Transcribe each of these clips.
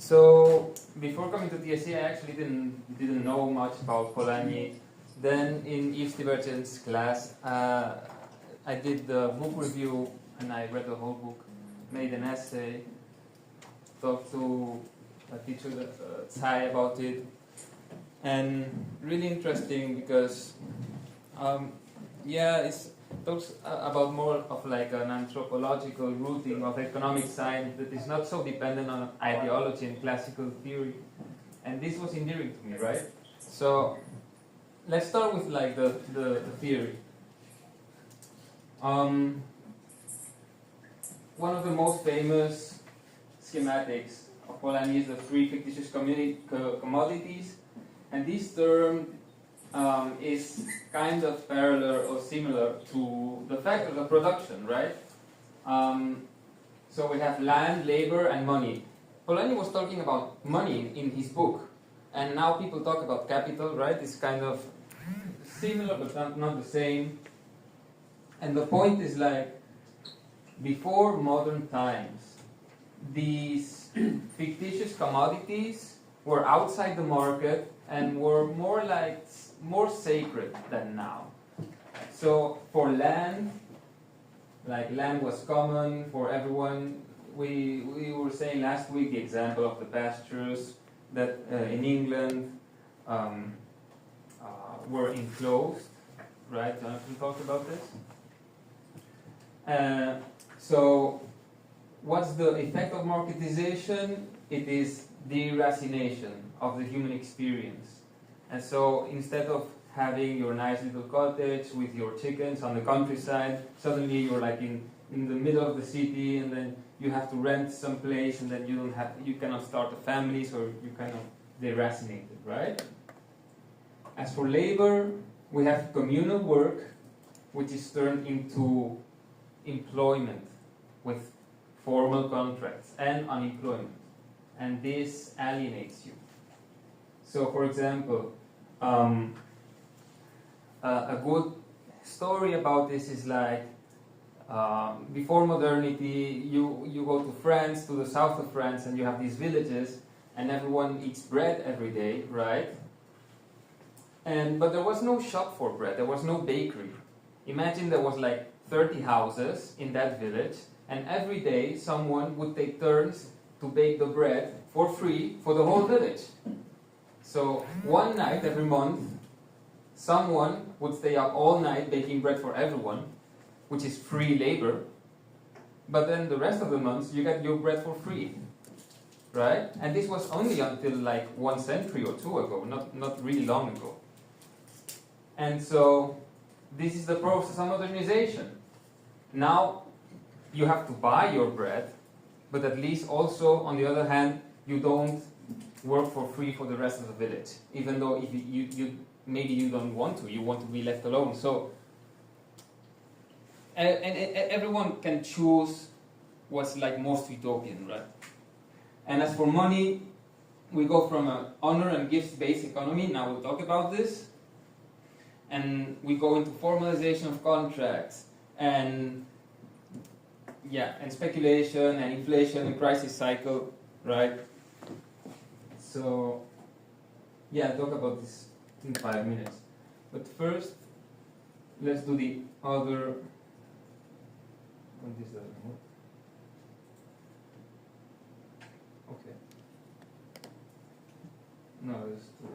So before coming to TSC, I actually didn't know much about Polanyi. Then in Yves Divergent's class, I did the book review and I read the whole book, made an essay, talked to a teacher, Tsai, about it, and really interesting because, it talks about more of like an anthropological rooting of economic science that is not so dependent on ideology and classical theory. And this was endearing to me, right? So let's start with like the theory. One of the most famous schematics of Polanyi is the three fictitious commodities, and this term is kind of parallel or similar to the factors of production, right? So we have land, labor, and money. Polanyi was talking about money in his book, and now people talk about capital, right? It's kind of similar but not the same. And the point is like, before modern times, these fictitious commodities were outside the market and were more sacred than now. So for land, like land was common for everyone. We were saying last week the example of the pastures that in England were enclosed, right? Jonathan talked about this. So what's the effect of marketization? It is deracination of the human experience. And so instead of having your nice little cottage with your chickens on the countryside, suddenly you're like in the middle of the city, and then you have to rent some place, and then you cannot start a family, so you kind of deracinated, right? As for labor, we have communal work, which is turned into employment with formal contracts and unemployment, and this alienates you. So, for example, a good story about this is like before modernity, you go to France, to the south of France, and you have these villages, and everyone eats bread every day, right? But there was no shop for bread. There was no bakery. Imagine there was like 30 houses in that village, and every day someone would take turns to bake the bread for free for the whole village. So one night every month, someone would stay up all night baking bread for everyone, which is free labor, but then the rest of the months you get your bread for free, right? And this was only until like 1 century or two ago, not really long ago. And so this is the process of modernization. Now you have to buy your bread, but at least also, on the other hand, you don't work for free for the rest of the village, even though if you maybe you don't want to, you want to be left alone. So, and everyone can choose what's like most utopian, right? And as for money, we go from an honor and gifts-based economy, now we'll talk about this, and we go into formalization of contracts, and speculation and inflation and crisis cycle, right? So, I'll talk about this in 5 minutes. But first, let's do the other. This doesn't work. Okay. No, it's too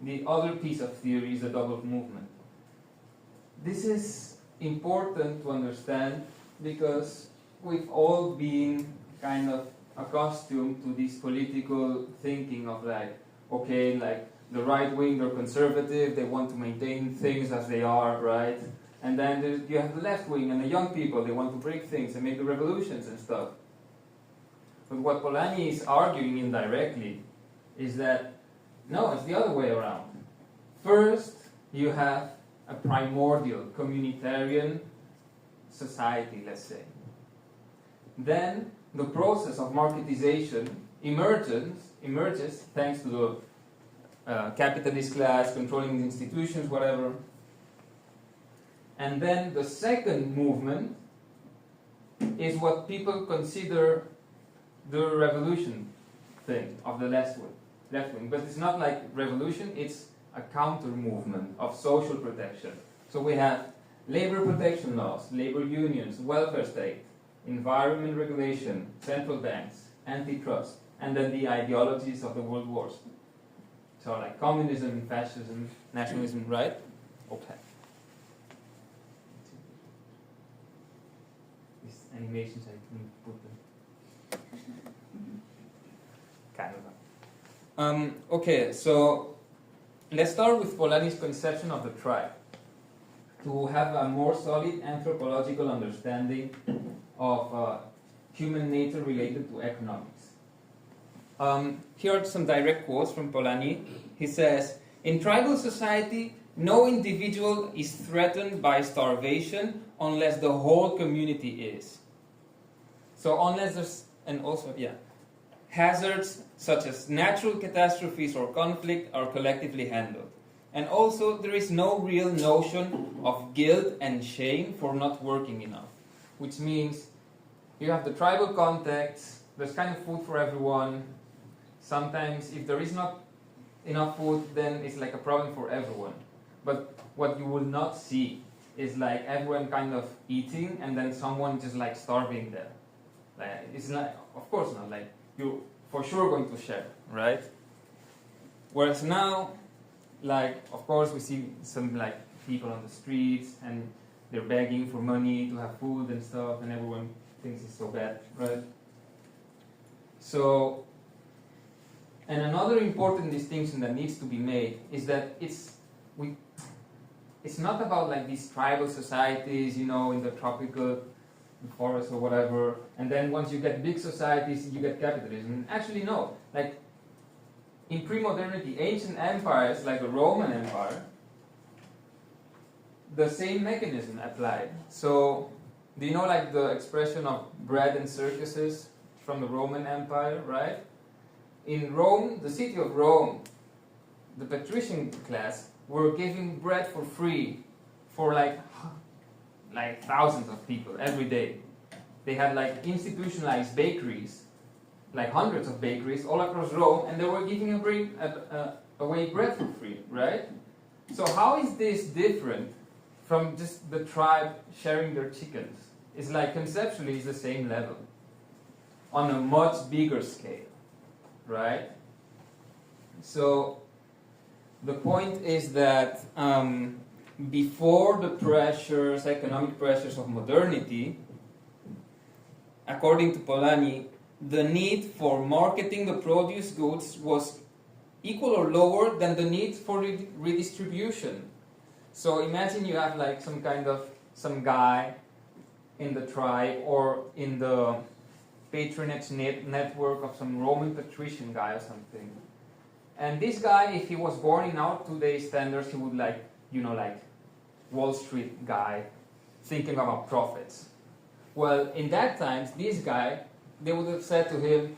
late. The other piece of theory is the double movement. This is important to understand because we've all been kind of accustomed to this political thinking of like, okay, like the right wing, they're conservative, they want to maintain things as they are, right? And then you have the left wing and the young people, they want to break things and make the revolutions and stuff. But what Polanyi is arguing indirectly is that, no, it's the other way around. First, you have a primordial communitarian society, let's say. Then the process of marketization emerges thanks to the capitalist class controlling the institutions, whatever. And then the second movement is what people consider the revolution thing of the left wing. But it's not like revolution, it's a counter movement of social protection. So we have labor protection laws, labor unions, welfare state, environment regulation, central banks, antitrust, and then the ideologies of the world wars. So like communism, fascism, nationalism, right? Okay. These animations, I can put them. Kind of. Okay, so let's start with Polanyi's conception of the tribe. To have a more solid anthropological understanding of human nature related to economics. Here are some direct quotes from Polanyi. He says, in tribal society, no individual is threatened by starvation unless the whole community is. So unless there's, and also, hazards such as natural catastrophes or conflict are collectively handled. And also, there is no real notion of guilt and shame for not working enough. Which means you have the tribal context, there's kind of food for everyone. Sometimes if there is not enough food, then it's like a problem for everyone. But what you will not see is like everyone kind of eating and then someone just like starving there. Like, it's not, of course not, like you're for sure going to share, right? Whereas now, like, of course we see some like people on the streets and they're begging for money to have food and stuff, and everyone thinks it's so bad, right? So, and another important distinction that needs to be made is that it's not about like these tribal societies, you know, in the tropical forest or whatever, and then once you get big societies, you get capitalism. Actually, no. Like, in pre-modernity, ancient empires like the Roman Empire, the same mechanism applied. So, do you know like the expression of bread and circuses from the Roman Empire, right? In Rome, the city of Rome, the patrician class were giving bread for free for like thousands of people every day. They had like institutionalized bakeries, like hundreds of bakeries all across Rome, and they were giving away bread for free, right? So how is this different from just the tribe sharing their chickens? It's like conceptually it's the same level on a much bigger scale, right? So the point is that before the pressures, economic pressures of modernity, according to Polanyi, the need for marketing the produce goods was equal or lower than the need for redistribution. So imagine you have like some guy in the tribe or in the patronage network of some Roman patrician guy or something. And this guy, if he was born in our today's standards, he would like Wall Street guy thinking about profits. Well, in that times, this guy, they would have said to him,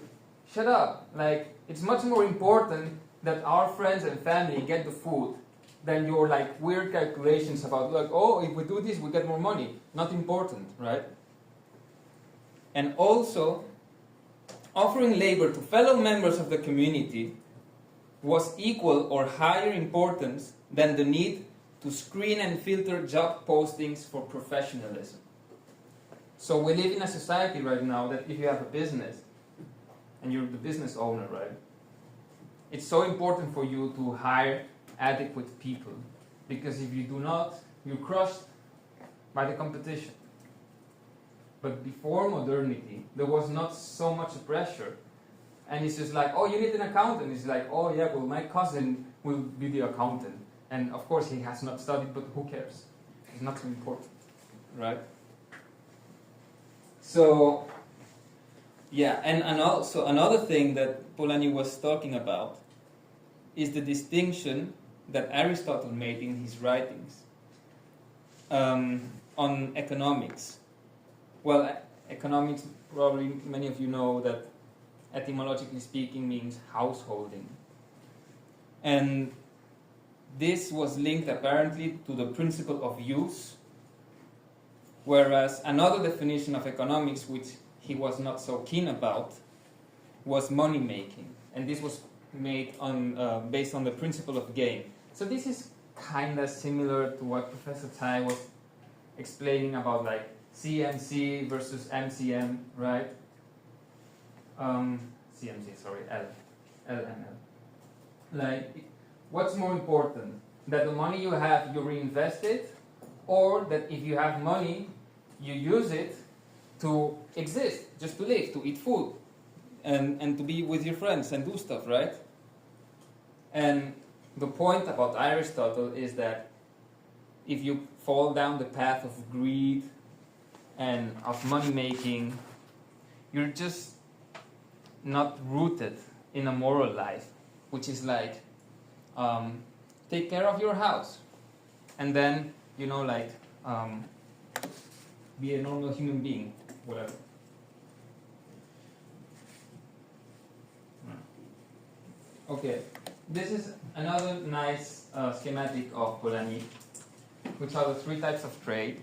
shut up, like, it's much more important that our friends and family get the food than your like weird calculations about like, oh, if we do this, we get more money. Not important, right? And also, offering labor to fellow members of the community was equal or higher importance than the need to screen and filter job postings for professionalism. So we live in a society right now that if you have a business and you're the business owner, right, it's so important for you to hire adequate people, because if you do not, you're crushed by the competition. But before modernity, there was not so much pressure. And it's just like, oh, you need an accountant. It's like, oh yeah, well, my cousin will be the accountant. And of course he has not studied, but who cares? It's not so important, right? So, yeah, and also another thing that Polanyi was talking about is the distinction that Aristotle made in his writings on economics. Well, economics, probably many of you know that etymologically speaking means householding. And this was linked apparently to the principle of use, whereas another definition of economics, which he was not so keen about, was money making, and this was made on based on the principle of gain. So this is kind of similar to what Professor Tai was explaining about like CMC versus MCM, right? CMC, sorry, LML. Like, what's more important? That the money you have, you reinvest it, or that if you have money, you use it to exist, just to live, to eat food, and to be with your friends and do stuff, right? And the point about Aristotle is that if you fall down the path of greed and of money making, you're just not rooted in a moral life, which is like, take care of your house, and then, you know, like, be a normal human being, whatever. Okay, this is another nice schematic of Polanyi, which are the three types of trade.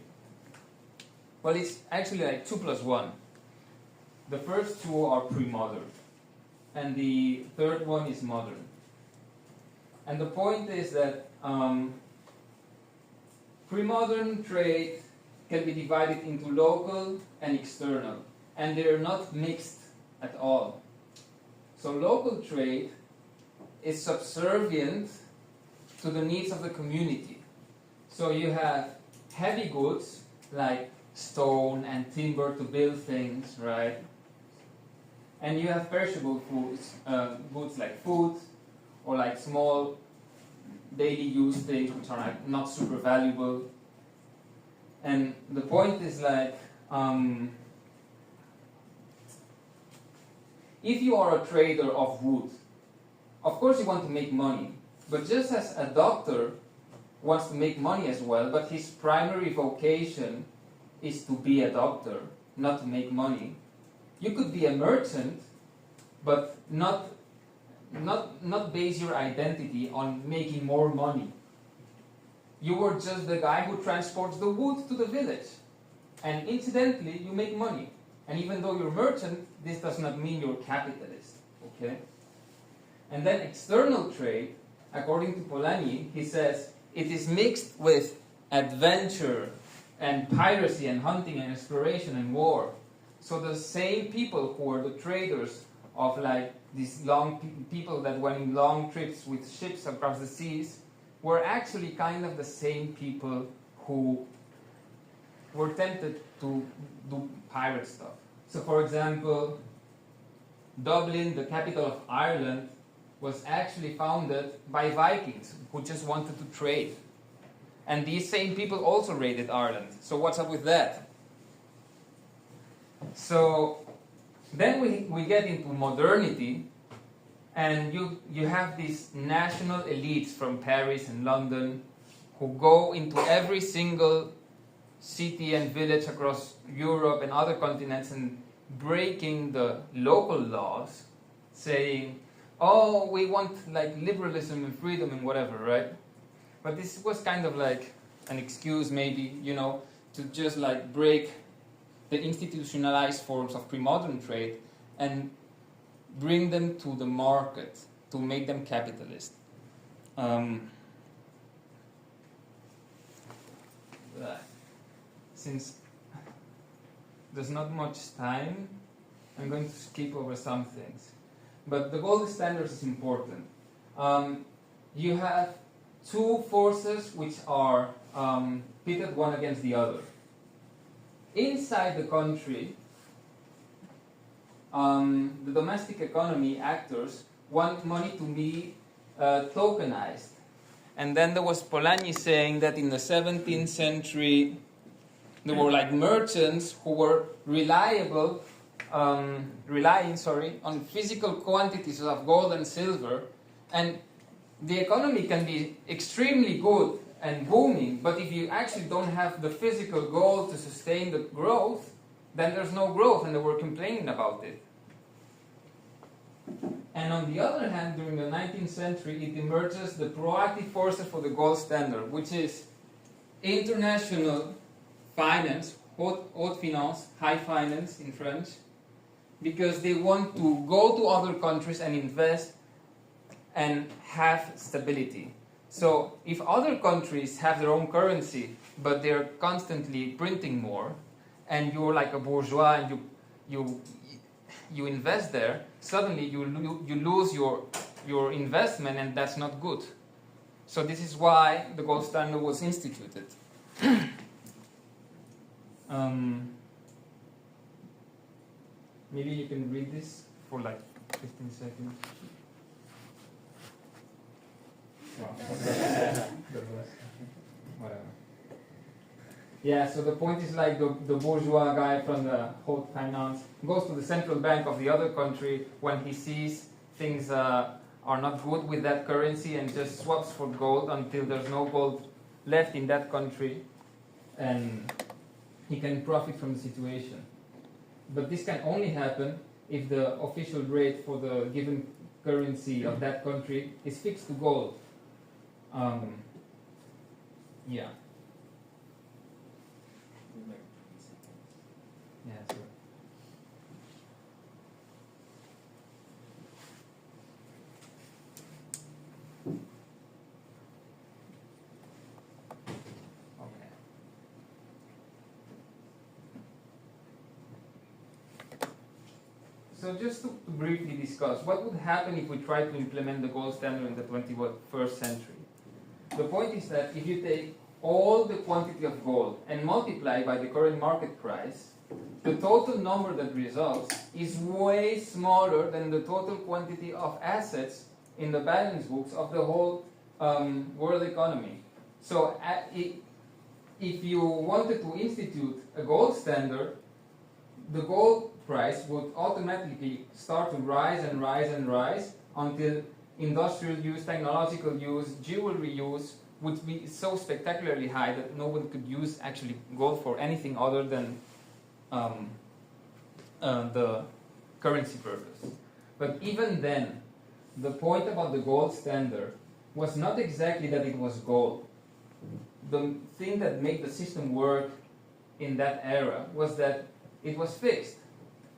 Well, it's actually like 2 plus 1. The first two are pre-modern, and the third one is modern. And the point is that pre-modern trade can be divided into local and external, and they're not mixed at all. So local trade is subservient to the needs of the community. So you have heavy goods like stone and timber to build things, right? And you have perishable foods, goods like food, or like small daily use things which are like not super valuable. And the point is like, if you are a trader of wood, of course you want to make money, but just as a doctor wants to make money as well, but his primary vocation is to be a doctor, not to make money. You could be a merchant, but not base your identity on making more money. You were just the guy who transports the wood to the village. And incidentally, you make money. And even though you're a merchant, this does not mean you're a capitalist. Okay? And then external trade, according to Polanyi, he says, it is mixed with adventure and piracy and hunting and exploration and war. So the same people who were the traders of like these people that went in long trips with ships across the seas were actually kind of the same people who were tempted to do pirate stuff. So for example, Dublin, the capital of Ireland, was actually founded by Vikings who just wanted to trade. And these same people also raided Ireland. So what's up with that? So then we get into modernity, and you have these national elites from Paris and London who go into every single city and village across Europe and other continents and breaking the local laws, saying, oh, we want like liberalism and freedom and whatever, right? But this was kind of like an excuse maybe, you know, to just like break the institutionalized forms of pre-modern trade and bring them to the market, to make them capitalist. Since there's not much time, I'm going to skip over some things. But the gold standard is important. You have two forces which are pitted one against the other. Inside the country, the domestic economy actors want money to be tokenized. And then there was Polanyi saying that in the 17th century, there were like merchants who were relying on physical quantities of gold and silver, and the economy can be extremely good and booming, but if you actually don't have the physical gold to sustain the growth, then there's no growth, and they were complaining about it. And on the other hand, during the 19th century, it emerges the proactive forces for the gold standard, which is international finance, haute finance, high finance in French, because they want to go to other countries and invest and have stability. So if other countries have their own currency, but they're constantly printing more, and you're like a bourgeois and you invest there, suddenly you lose your investment, and that's not good. So this is why the gold standard was instituted. Maybe you can read this for like 15 seconds. Whatever. Yeah, so the point is like the bourgeois guy from the haute finance goes to the central bank of the other country when he sees things are not good with that currency, and just swaps for gold until there's no gold left in that country, and he can profit from the situation. But this can only happen if the official rate for the given currency of that country is fixed to gold. Yeah. Yeah, sure. Okay. So just to briefly discuss, what would happen if we try to implement the gold standard in the 21st century? The point is that if you take all the quantity of gold and multiply by the current market price, the total number that results is way smaller than the total quantity of assets in the balance books of the whole world economy. So if you wanted to institute a gold standard, the gold price would automatically start to rise and rise and rise until industrial use, technological use, jewelry use would be so spectacularly high that no one could use actually gold for anything other than the currency purpose. But even then, the point about the gold standard was not exactly that it was gold. The thing that made the system work in that era was that it was fixed.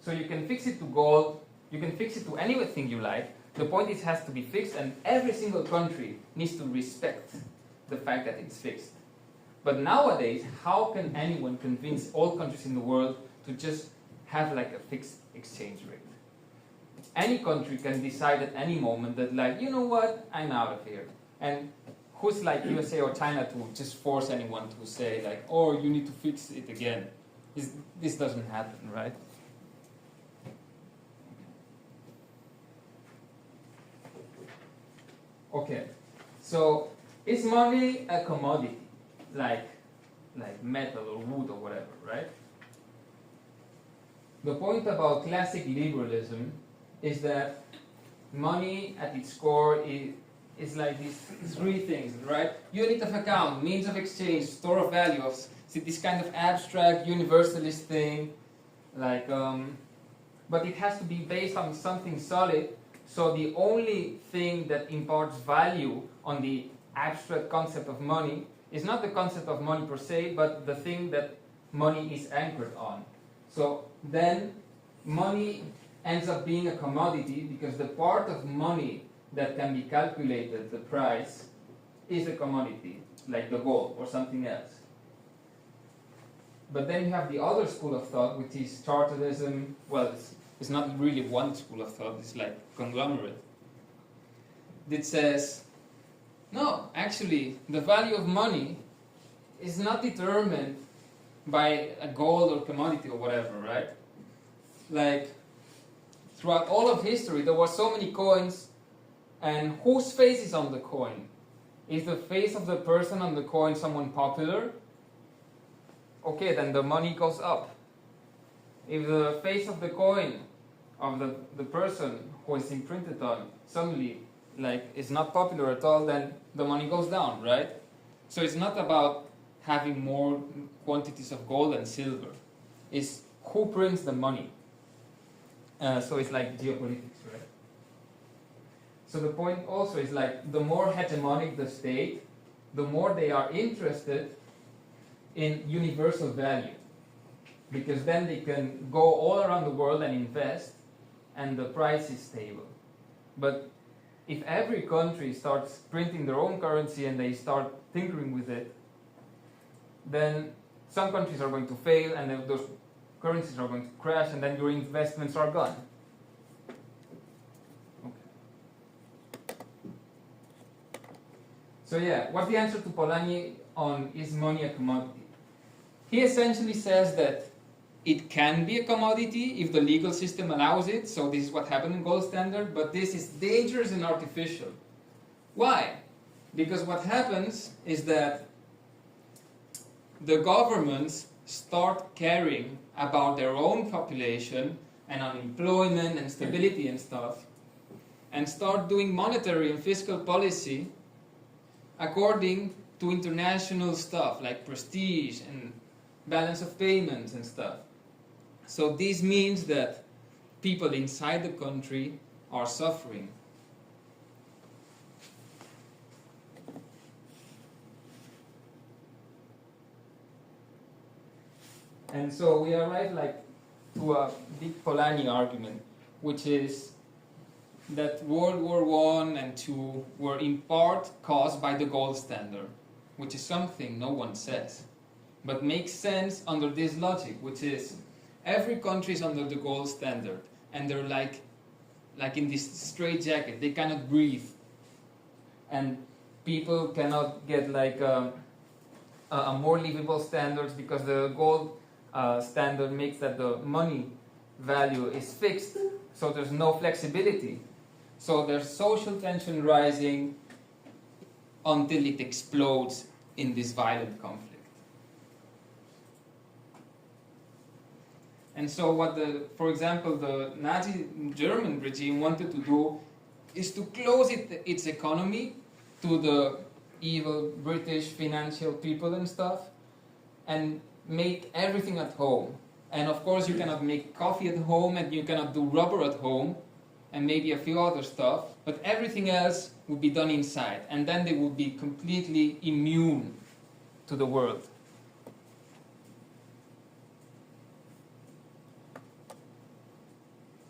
So you can fix it to gold, you can fix it to anything you like. The point is it has to be fixed, and every single country needs to respect the fact that it's fixed. But nowadays, how can anyone convince all countries in the world to just have like a fixed exchange rate? Any country can decide at any moment that, like, you know what, I'm out of here. And who's like USA or China to just force anyone to say like, oh, you need to fix it again? This doesn't happen, right? Okay, so is money a commodity, like metal or wood or whatever, right? The point about classic liberalism is that money at its core is like these three things, right? Unit of account, means of exchange, store of value, this kind of abstract universalist thing, like, but it has to be based on something solid. So the only thing that imparts value on the abstract concept of money is not the concept of money per se, but the thing that money is anchored on. So then money ends up being a commodity because the part of money that can be calculated, the price, is a commodity, like the gold or something else. But then you have the other school of thought, which is chartism. Well, it's not really one school of thought, it's like conglomerate. That says, no, actually, the value of money is not determined by a gold or commodity or whatever, right? Like, throughout all of history, there were so many coins, and whose face is on the coin? Is the face of the person on the coin someone popular? Okay, then the money goes up. If the face of the coin of the person who is imprinted on suddenly is not popular at all, then the money goes down, right? So it's not about having more quantities of gold and silver. It's who prints the money. So it's like geopolitics, right? So the point also is like the more hegemonic the state, the more they are interested in universal value. Because then they can go all around the world and invest and the price is stable. But if every country starts printing their own currency and they start tinkering with it, then some countries are going to fail, and then those currencies are going to crash, and then your investments are gone. Okay. So yeah, what's the answer to Polanyi on is money a commodity? He essentially says that it can be a commodity if the legal system allows it, so this is what happened in gold standard, but this is dangerous and artificial. Why? Because what happens is that the governments start caring about their own population and unemployment and stability and stuff, and start doing monetary and fiscal policy according to international stuff like prestige and balance of payments and stuff. So this means that people inside the country are suffering. And so we arrive to a big Polanyi argument, which is that World War I and II were in part caused by the gold standard, which is something no one says, but makes sense under this logic, which is every country is under the gold standard, and they're like in this straitjacket. They cannot breathe, and people cannot get a more livable standards because the gold standard makes that the money value is fixed, so there's no flexibility. So there's social tension rising until it explodes in this violent conflict. And so what for example, the Nazi German regime wanted to do is to close its economy to the evil British financial people and stuff, and make everything at home. And of course you cannot make coffee at home, and you cannot do rubber at home, and maybe a few other stuff, but everything else would be done inside, and then they would be completely immune to the world.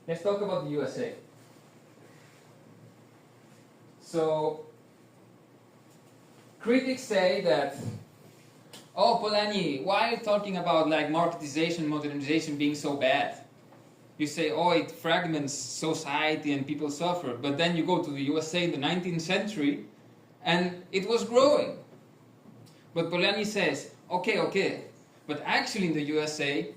Let's talk about the USA. So, critics say that, oh, Polanyi, why are you talking about marketization, modernization being so bad? You say, oh, it fragments society and people suffer, but then you go to the USA in the 19th century and it was growing. But Polanyi says, okay, but actually in the USA,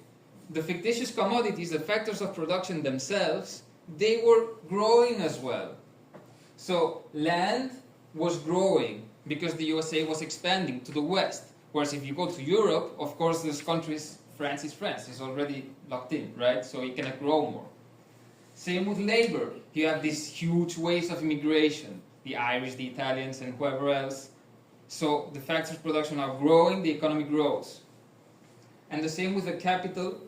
the fictitious commodities, the factors of production themselves, they were growing as well. So land was growing because the USA was expanding to the west. Whereas if you go to Europe, of course, those countries, France is France, it's already locked in, right? So you cannot grow more. Same with labor. You have these huge waves of immigration, the Irish, the Italians, and whoever else. So the factors of production are growing, the economy grows. And the same with the capital,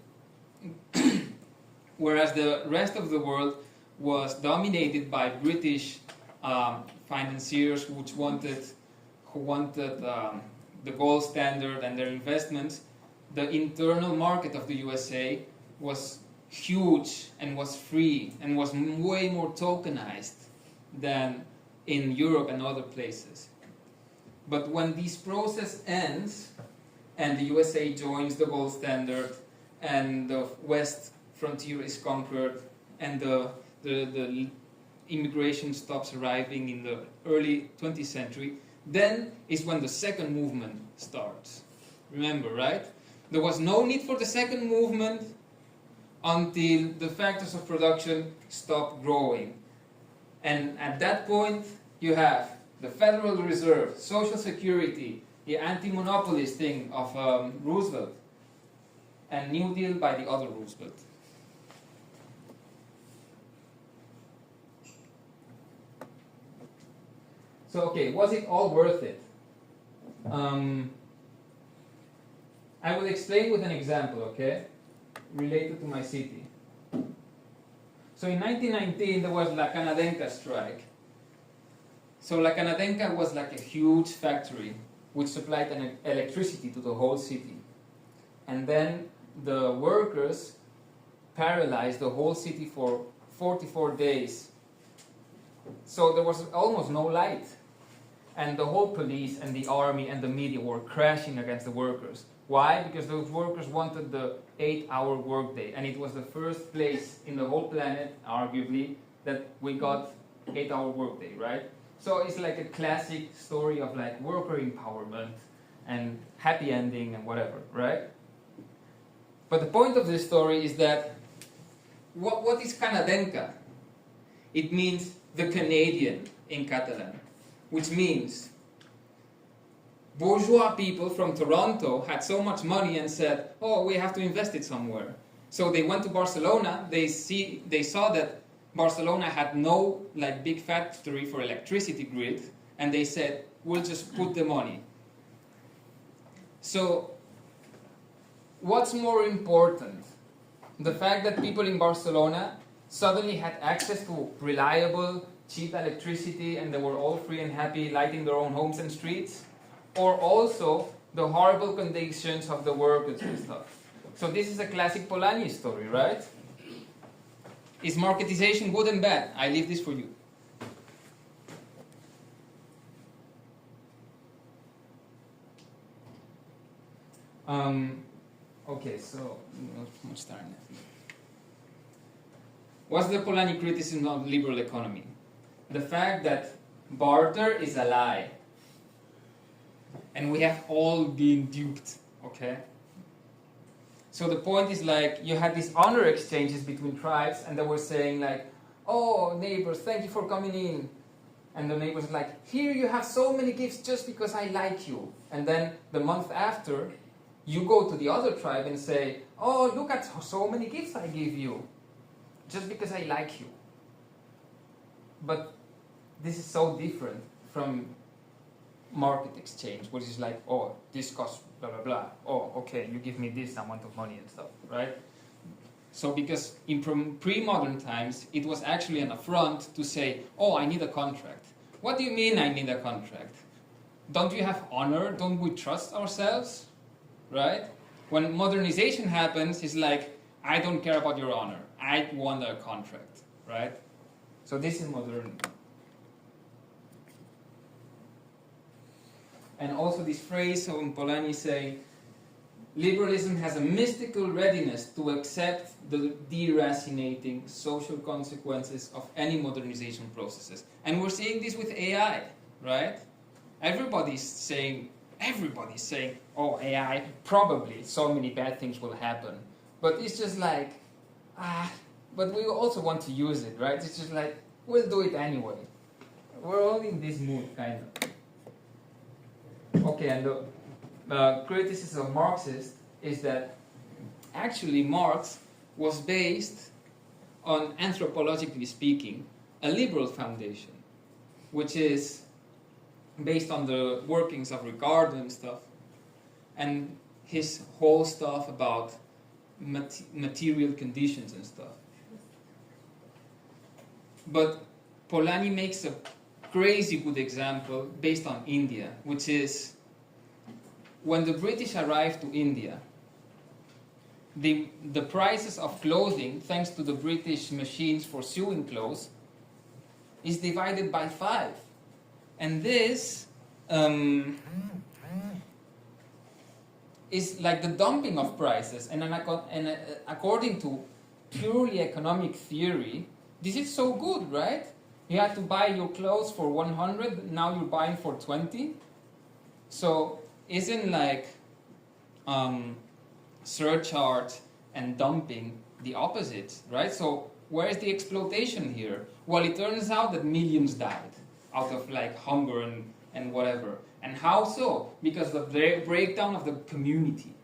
whereas the rest of the world was dominated by British financiers who wanted the gold standard and their investments. The internal market of the USA was huge and was free and was way more tokenized than in Europe and other places. But when this process ends and the USA joins the gold standard and the west frontier is conquered and the immigration stops arriving in the early 20th century, then is when the second movement starts. Remember, right? There was no need for the second movement until the factors of production stopped growing. And at that point, you have the Federal Reserve, Social Security, the anti-monopolist thing of Roosevelt, and New Deal by the other Roosevelt. So, okay, was it all worth it? I will explain with an example, okay, related to my city. So in 1919, there was La Canadenca strike. So La Canadenca was like a huge factory which supplied electricity to the whole city. And then the workers paralyzed the whole city for 44 days. So there was almost no light. And the whole police and the army and the media were crashing against the workers. Why? Because those workers wanted the 8-hour workday. And it was the first place in the whole planet, arguably, that we got 8-hour workday, right? So it's like a classic story of like worker empowerment and happy ending and whatever, right? But the point of this story is that what is Canadenca? It means the Canadian in Catalan, which means bourgeois people from Toronto had so much money and said, oh, we have to invest it somewhere. So they went to Barcelona, they saw that Barcelona had no like big factory for electricity grid, and they said, we'll just put the money. So what's more important? The fact that people in Barcelona suddenly had access to reliable, cheap electricity and they were all free and happy lighting their own homes and streets? Or also the horrible conditions of the workers and stuff? So this is a classic Polanyi story, right? Is marketization good and bad? I leave this for you. Okay, so not much time. What's the Polanyi criticism of liberal economy? The fact that barter is a lie. And we have all been duped, okay? So the point is like, you had these honor exchanges between tribes and they were saying like, oh, neighbors, thank you for coming in. And the neighbors like, here you have so many gifts just because I like you. And then the month after, you go to the other tribe and say, oh, look at so many gifts I give you, just because I like you. But this is so different from market exchange, which is like, oh, this costs blah, blah, blah. Oh, okay, you give me this amount of money and stuff, right? So because in pre-modern times, it was actually an affront to say, oh, I need a contract. What do you mean I need a contract? Don't you have honor? Don't we trust ourselves? Right? When modernization happens, it's like, I don't care about your honor. I want a contract, right? So this is modernity. And also this phrase of Polanyi saying, liberalism has a mystical readiness to accept the deracinating social consequences of any modernization processes. And we're seeing this with AI, right? Everybody's saying, oh, AI, probably so many bad things will happen. But it's just like, but we also want to use it, right? It's just like, we'll do it anyway. We're all in this mood, kind of. Okay, and the criticism of Marxists is that actually Marx was based on, anthropologically speaking, a liberal foundation, which is based on the workings of Ricardo and stuff, and his whole stuff about material conditions and stuff. But Polanyi makes a crazy good example based on India, which is when the British arrived to India, the prices of clothing, thanks to the British machines for sewing clothes, is divided by 5. And this is like the dumping of prices. And according to purely economic theory, this is so good, right? You had to buy your clothes for 100, now you're buying for 20. So isn't like surcharge and dumping the opposite, right? So where is the exploitation here? Well, it turns out that millions died out of like hunger and whatever. And how so? Because of the breakdown of the community.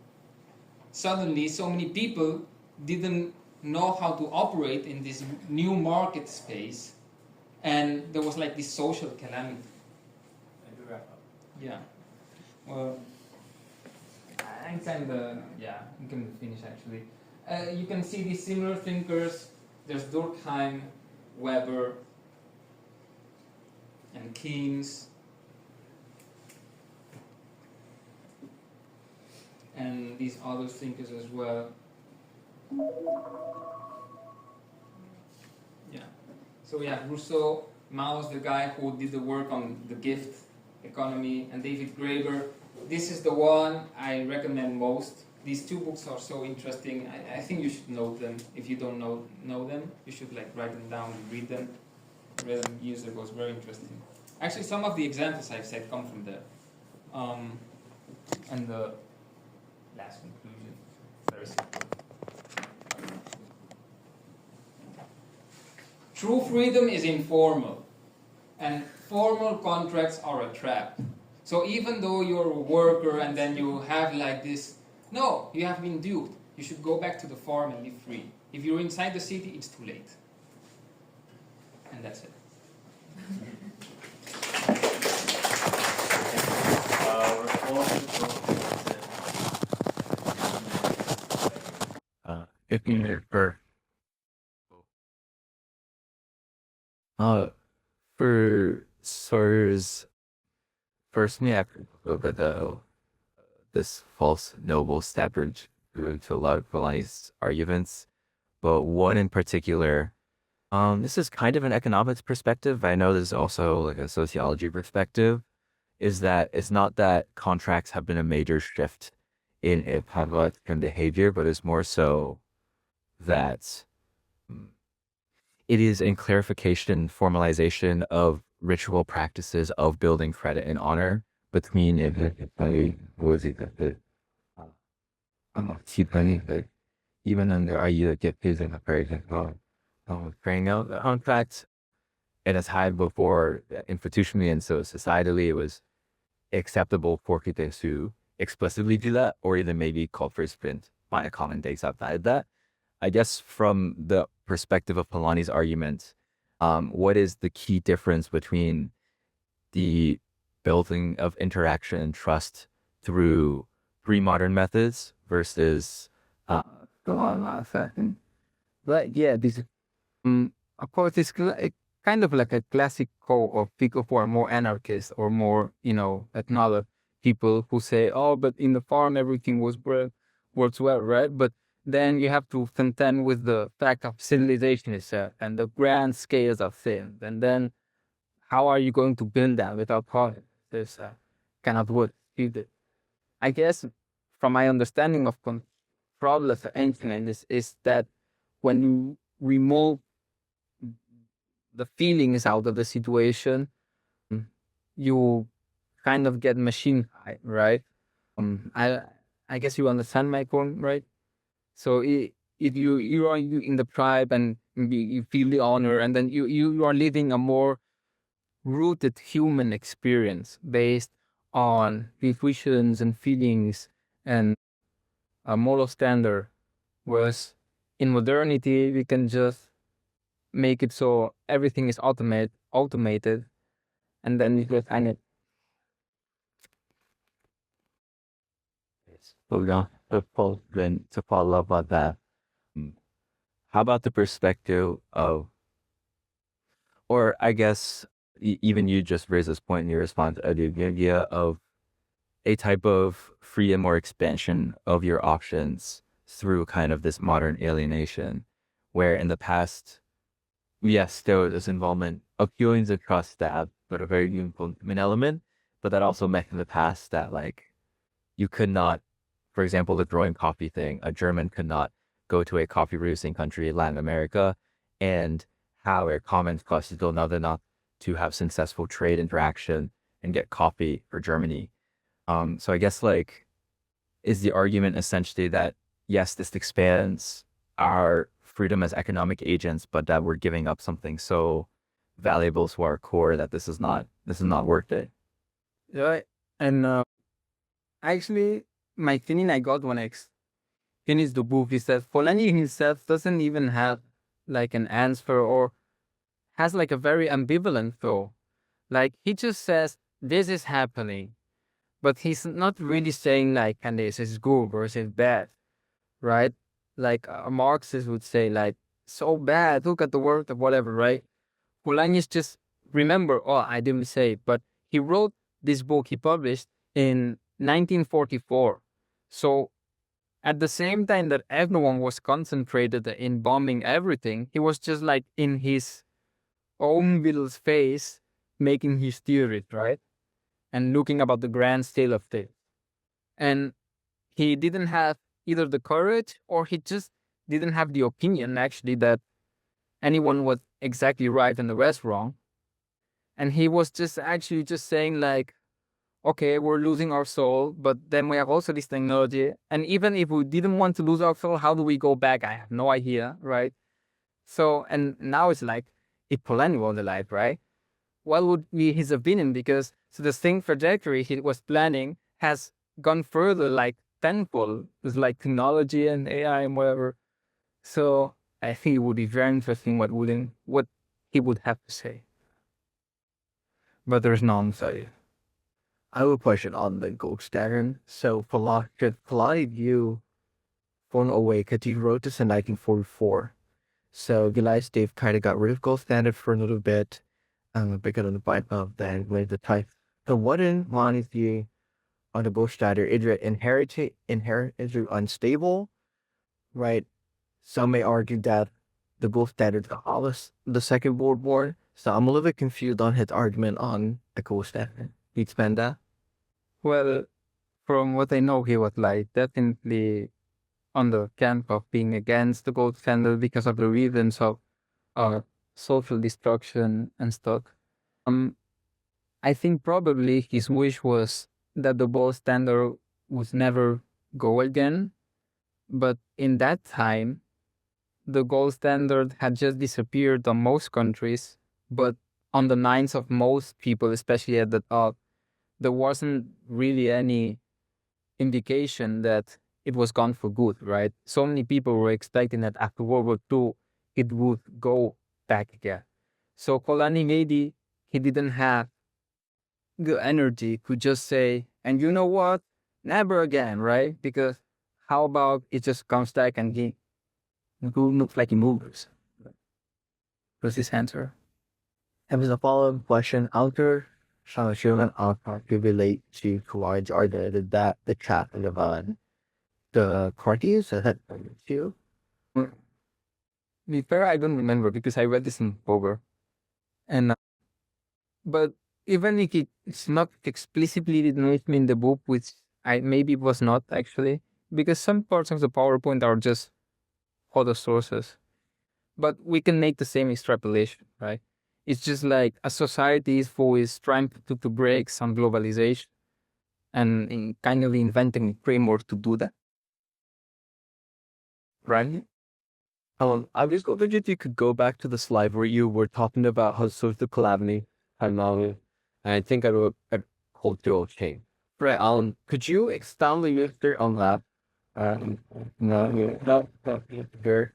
Suddenly, so many people didn't know how to operate in this new market space, and there was like this social calamity. And to wrap up. Yeah. Well, I'm going to finish actually. You can see these similar thinkers. There's Durkheim, Weber, and Keynes, and these other thinkers as well. So we have Rousseau, Mao's the guy who did the work on the gift economy, and David Graeber. This is the one I recommend most. These two books are so interesting. I think you should know them. If you don't know them, you should like write them down and read them. I read them years ago. It's very interesting. Actually, some of the examples I've said come from there. And the last conclusion, very simple. True freedom is informal, and formal contracts are a trap. So even though you're a worker and then you have like this, no, you have been duped. You should go back to the farm and live free. If you're inside the city, it's too late. And that's it. If you for uh for SARS first me after over this false noble steppered to a lot of Polanyi's arguments, but one in particular, this is kind of an economics perspective. I know there's also like a sociology perspective, is that it's not that contracts have been a major shift in public and behavior, but it's more so that it is in clarification, formalization of ritual practices of building credit and honor between even under IU get paid in a very carrying out the contract at a time before institutionally and so societally it was acceptable for people to explicitly do that or even maybe call for sprint by a common days outside that. I guess from the perspective of Polanyi's argument, what is the key difference between the building of interaction and trust through pre-modern methods versus go on a second. But yeah, this of course it's kind of like a classical of people who are more anarchists or more, another people who say, oh, but in the farm everything works well, right? But then you have to contend with the fact of civilization itself and the grand scales of things. And then how are you going to build that without profit? This cannot work. I guess from my understanding of problems of ancient is that when you remove the feelings out of the situation, you kind of get machine high, right? I guess you understand my point, right? So if you are in the tribe and you feel the honor, and then you are living a more rooted human experience based on intuitions and feelings and a moral standard. Whereas in modernity, we can just make it so everything is automated, and then you just kind of. So yeah, to follow up on that, how about the perspective of, or I guess even you just raised this point in your response, the idea of a type of freedom or expansion of your options through kind of this modern alienation, where in the past, yes, there was this involvement of feelings of trust that have but a very human element, but that also meant in the past that like you could not, for example, the growing coffee thing, a German could not go to a coffee producing country in Latin America and have a common possible another not to have successful trade interaction and get coffee for Germany. So I guess like, is the argument essentially that yes, this expands our freedom as economic agents, but that we're giving up something so valuable to our core that this is not worth it. Yeah, and actually, my feeling I got when I finished the book is that Polanyi himself doesn't even have like an answer or has like a very ambivalent thought. Like he just says this is happening, but he's not really saying like, and this is good versus bad, right? Like a Marxist would say, like, so bad, look at the world of whatever, right? Polanyi is just remember, oh, I didn't say, but he wrote this book he published in 1944. So at the same time that everyone was concentrated in bombing everything, he was just like in his own little space, making his theory, right? And looking about the grand scale of things. And he didn't have either the courage or he just didn't have the opinion, actually, that anyone was exactly right and the rest wrong. And he was just actually just saying, like, okay, we're losing our soul, but then we have also this technology. And even if we didn't want to lose our soul, how do we go back? I have no idea, right? So, and now it's like, if Polanyi was alive, right? What would be his opinion? Because so the same trajectory he was planning has gone further, like tenfold. It's like technology and AI and whatever. So I think it would be very interesting what he would have to say. But there's none, so I have a question on the gold standard. So Polanyi view phone away because he wrote this in 1944. So Goliath Dave kind of got rid of gold standard for a little bit. Because of the bite of then with the type. So what in Polanyi's view on the gold standard is it is it unstable, right? Some may argue that the gold standard caused the Second World War. So I'm a little bit confused on his argument on the gold standard. Can you expand that? well, from what I know, he was like definitely on the camp of being against the gold standard because of the reasons of social destruction and stuff. I think probably his wish was that the gold standard would never go again. But in that time, the gold standard had just disappeared on most countries, but on the minds of most people, especially at the top, there wasn't really any indication that it was gone for good, right? So many people were expecting that after World War II, it would go back again. So Polanyi maybe he didn't have the energy to just say, and you know what? Never again, right? Because how about it just comes back and he looks like he moves? Was his answer. And as a follow-up question, Alter human outcome could relate to Kawaii or the chat of the parties that you. To be fair, I don't remember because I read this in October. And but even if it's not explicitly written in the book, which I maybe it was not actually, because some parts of the PowerPoint are just other sources. But we can make the same extrapolation, right? It's just like a society who is trying to break some globalization and in kind of inventing a framework to do that. Right? I was wondering if you could go back to the slide where you were talking about how social calamity and now I think I wrote a cultural change. Right. Could you expound a little on that? No, here.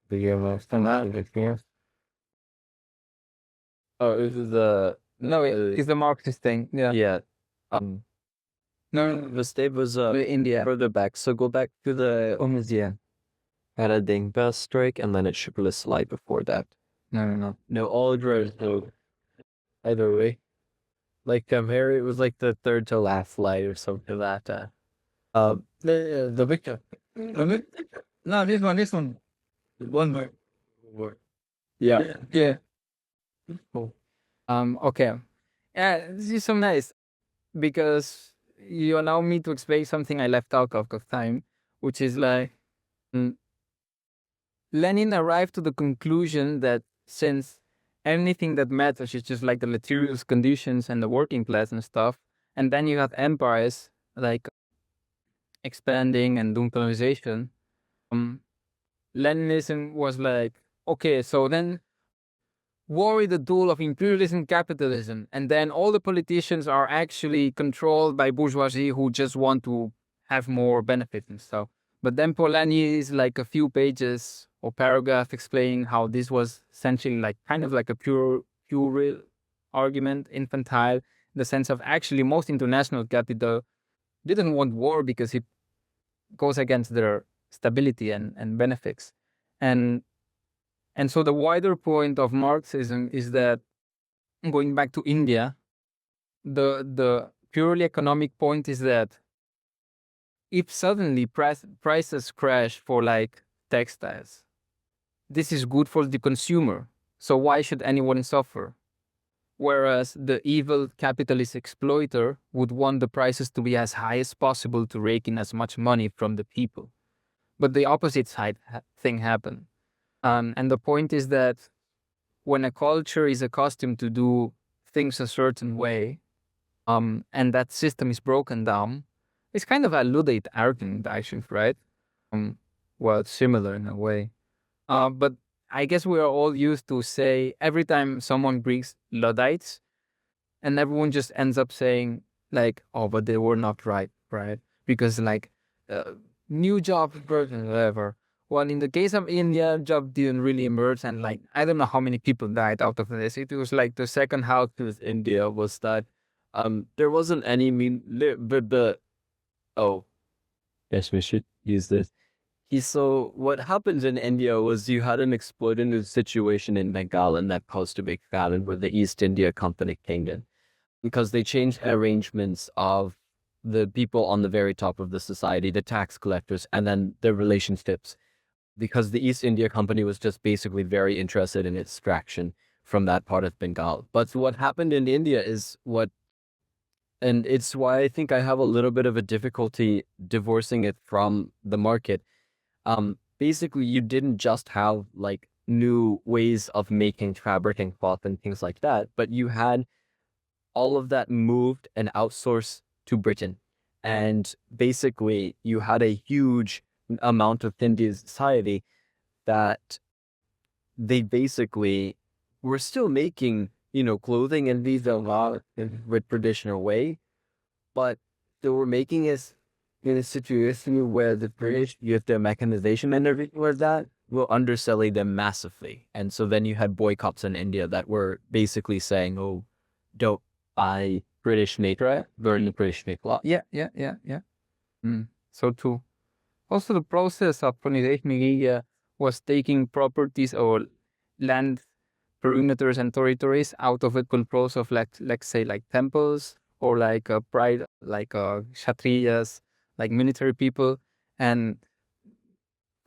Do you understand that? Experience? Oh, this is No, it's the Marxist thing. Yeah. yeah. No, The state was India. further back. So go back to the India. had a ding bus strike, and then it should be a slide before that. No. No, all drones. No, either way. Like here, it was like the third to last slide or something like that. The victor. No, this one. One more. Yeah. Yeah. Cool. Okay. Yeah, this is so nice because you allow me to explain something I left out of time, which is like Lenin arrived to the conclusion that since anything that matters is just like the materials conditions and the working class and stuff, and then you have empires like expanding and doing colonization, Leninism was like, okay, so then war is the tool of imperialism, capitalism, and then all the politicians are actually controlled by bourgeoisie who just want to have more benefits and stuff. But then Polanyi is like a few pages or paragraph explaining how this was essentially like kind of like a pure argument, infantile, in the sense of actually most international capital didn't want war because it goes against their stability and benefits. And so the wider point of Marxism is that, going back to India, the purely economic point is that if suddenly prices crash for like textiles, this is good for the consumer. So why should anyone suffer? Whereas the evil capitalist exploiter would want the prices to be as high as possible to rake in as much money from the people. But the opposite side thing happened. And the point is that when a culture is accustomed to do things a certain way, and that system is broken down, it's kind of a Luddite argument, actually, right? Um, well, it's similar in a way. But I guess we are all used to say every time someone brings Luddites, and everyone just ends up saying like, "Oh, but they were not right, right?" Because like, uh, new job version, whatever. Well, in the case of India, job didn't really emerge, and like I don't know how many people died out of this. It was like the second half With India was that there wasn't any but the oh yes, we should use this. So what happens in India was you had an exploitative situation in Bengal, and that caused a big famine where the East India Company came in because they changed arrangements of the people on the very top of the society, the tax collectors, and then their relationships, because the East India Company was just basically very interested in extraction from that part of Bengal. But what happened in India is and it's why I think I have a little bit of a difficulty divorcing it from the market. Basically, you didn't just have like new ways of making fabric and cloth and things like that, but you had all of that moved and outsourced to Britain. And basically, you had a huge amount of Indian society that they basically were still making, clothing and these a lot with traditional way, but they were making it in a situation where the British, with their mechanization and everything like that, were underselling them massively. And so then you had boycotts in India that were basically saying, oh, don't buy British made, right? Burn the British made cloth. Yeah. So too. Also, the process of colonization in India was taking properties or land perimeters and territories out of the controls of like, let's say, like temples or like pride, like kshatriyas, like military people, and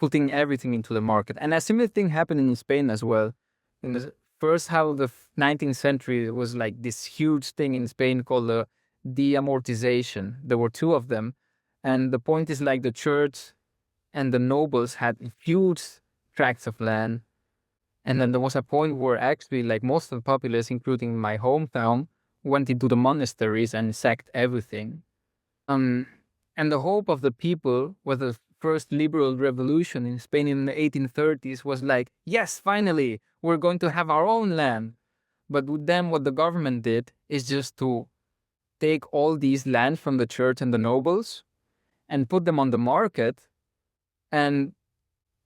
putting everything into the market. And a similar thing happened in Spain as well. In the first half of the 19th century, it was like this huge thing in Spain called the deamortization. There were two of them. And the point is like the church and the nobles had huge tracts of land. And then there was a point where actually like most of the populace, including my hometown, went into the monasteries and sacked everything. And the hope of the people with the first liberal revolution in Spain in the 1830s was like, yes, finally, we're going to have our own land. But then what the government did is just to take all these lands from the church and the nobles and put them on the market, and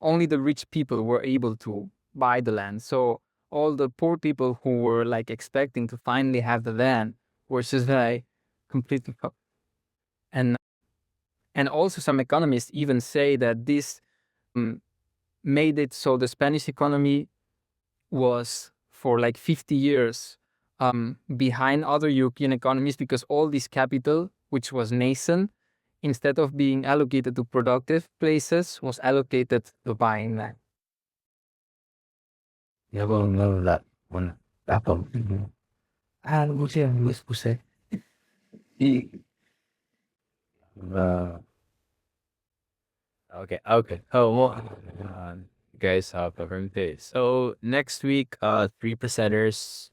only the rich people were able to buy the land. So all the poor people who were like expecting to finally have the land were just like completely and and also some economists even say that this made it so the Spanish economy was for like 50 years behind other European economies, because all this capital, which was nascent, instead of being allocated to productive places, was allocated to buying land. Yeah, well, no, that one. That one. Ah, what's say? Okay. Oh, well, you guys have a firm pace. So next week, 3 presenters.